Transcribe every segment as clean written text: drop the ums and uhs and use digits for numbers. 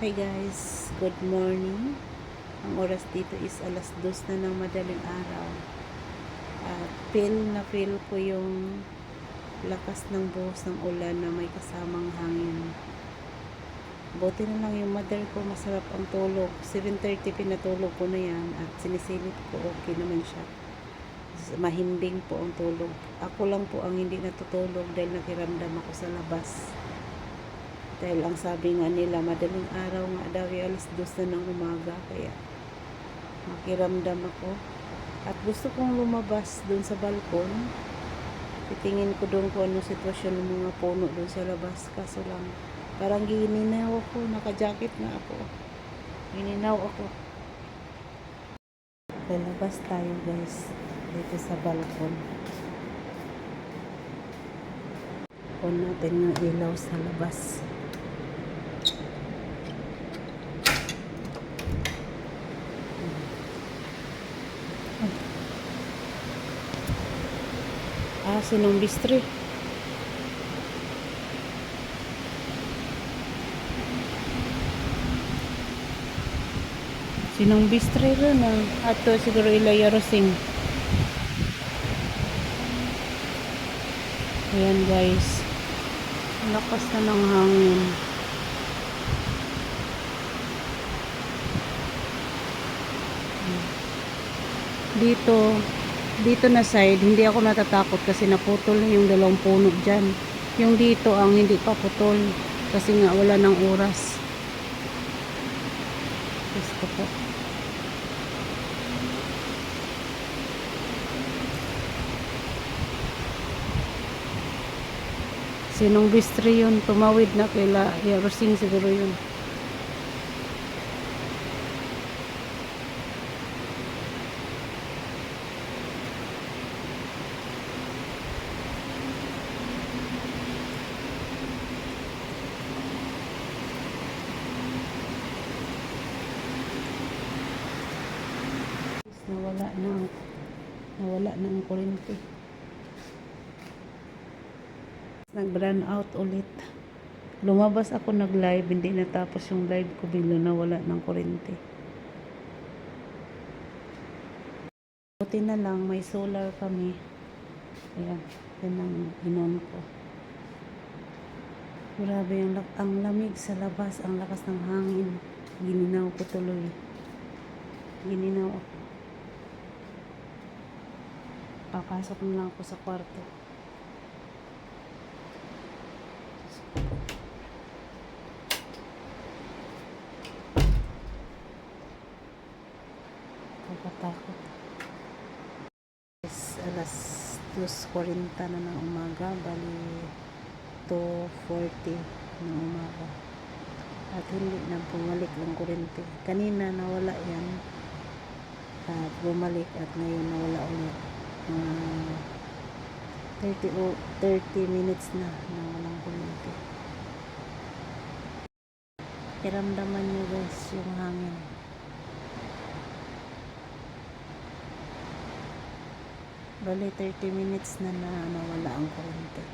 Hi guys, good morning. Ang oras dito is alas 2 na ng madaling araw. At feel ko yung lakas ng buhos ng ulan na may kasamang hangin. Buti na lang yung mother ko, masarap ang tulog. 7:30 pinatulog ko na yan at sinisilip ko okay naman siya. Mahimbing po ang tulog. Ako lang po ang hindi natutulog dahil nakiramdam ako sa labas. Dahil ang sabi nga nila, madaling araw nga daw alas 2 na ng umaga. Kaya makiramdam ako. At gusto kong lumabas dun sa balkon. Titingin ko dun kung anong sitwasyon ng mga puno dun sa labas. Kaso lang, parang gininaw ako. Naka-jacket na ako. Gininaw ako. Lalabas tayo guys. Dito sa balkon. On natin ng ilaw sa labas. Sinong bistri. Sinong bistri rin ato siguro Ilaya Rosing. Ayan guys. Lakas na ng hangin. Dito na side, hindi ako natatakot kasi naputol na yung dalawang puno dyan. Yung dito ang hindi pa putol kasi nga wala ng oras. Gusto po. Sinong bistri yun? Tumawid na kaila Yarosing siguro yun. Nawala na ang kuryente. Nag-run out ulit. Lumabas ako nag-live, hindi natapos yung live ko, bigla nawala ng kuryente. Buti na lang may solar kami. Ayan, yan ang inon ko. Grabe ang lamig sa labas, ang lakas ng hangin. Gininaw ko tuloy. Gininaw ako. Papasok na lang ako sa kwarto. Nakatakot. Alas 2:40 na ng umaga, bali 2:40 ng umaga. At hindi na bumalik ang kuryente. Kanina nawala yan. At bumalik at ngayon nawala ulit. 30 minutes na walang kuryente. Kiramdaman nyo guys yung hangin. Bali 30 minutes na nawala ang kuryente.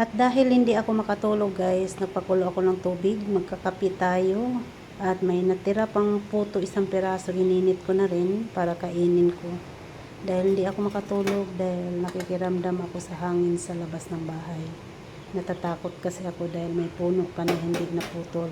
At dahil hindi ako makatulog guys, nagpakulo ako ng tubig, magkakape tayo. At may natira pang puto, isang piraso, ininit ko na rin para kainin ko. Dahil hindi ako makatulog dahil nakikiramdam ako sa hangin sa labas ng bahay. Natatakot kasi ako dahil may puno pa na hindi naputol.